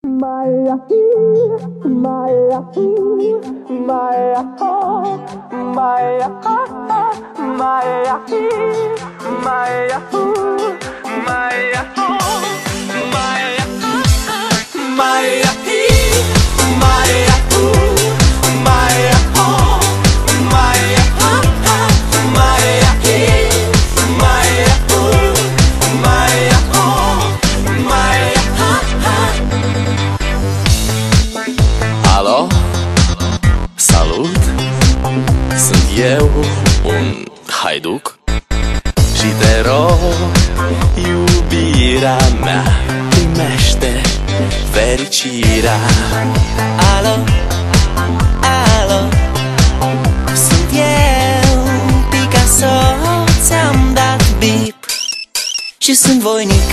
Maya, Maya, Maya, Maya, Maya, Maya, Maya, Alo, salut! Sunt eu, un haiduc și te rog, iubirea mea, primește fericirea. Alo, alo, sunt eu, Picasso, ți-am dat bip și sunt voinic,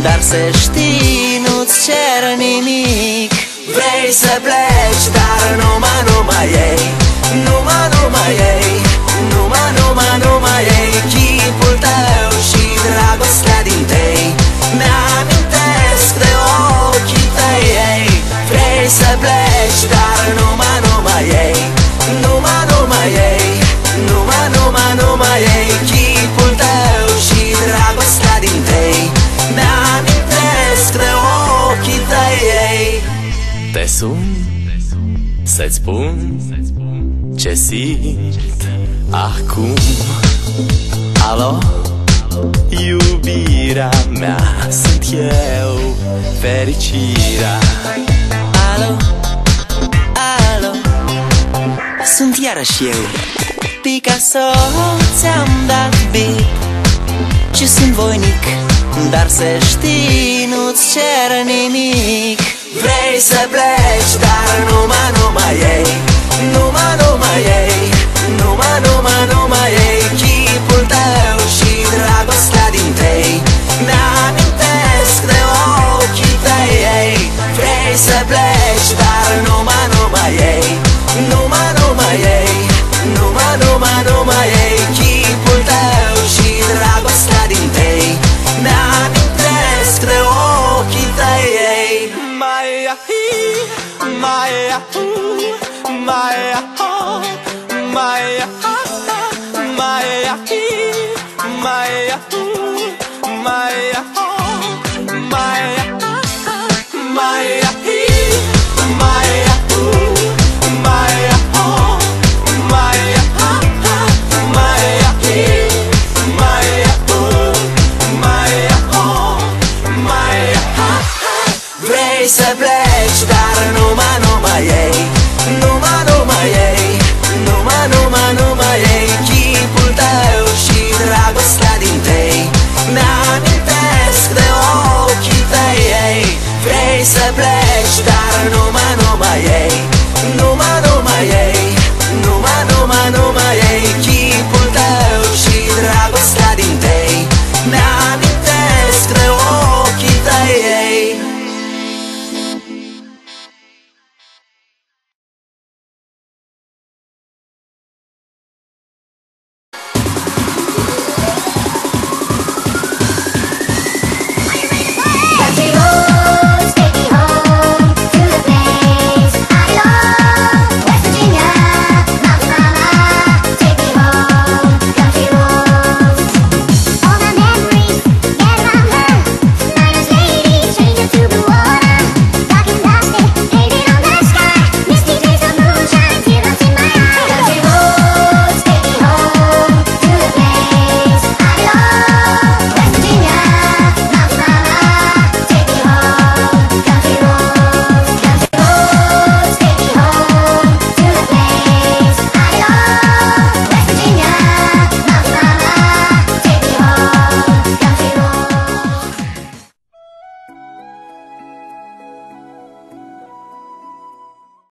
dar să știi, nu-ți cer nimic. Vrei să pleci, dar numai ei, numai ei, numai ei, chipul tău și dragostea din tei mi-amintesc de ochii tăi, ei. Vrei să pleci, dar numai ei, numai ei, numai ei, chipul tău și dragostea din tei mi-amintesc de ochii tăi, ei. Te sun să-ți spun ce simt acum. Alo, iubirea mea, sunt eu, fericirea. Alo, alo, sunt iarăși eu, Picasso, ți-am dat bip și sunt voinic, dar să știi, nu-ți cer nimic. Vrei să pleci, dar numai ei, numai ei, numai ei, chipul tău și dragostea din tei mi-amintesc de ochii tăi, ei. Vrei să pleci, dar numai ei, numai ei, numai ei, chipul tău și dragostea din tei mi-amintesc de ochii tăi, ei. Maya, Maya, Maya, Maya, Maya, Maya, Maya, Maya, Maya, Vrei să pleci, dar numai ei, numai ei, numai ei, chipul tău și dragostea din tei mi-amintesc de ochii tăi, ei. Vrei să pleci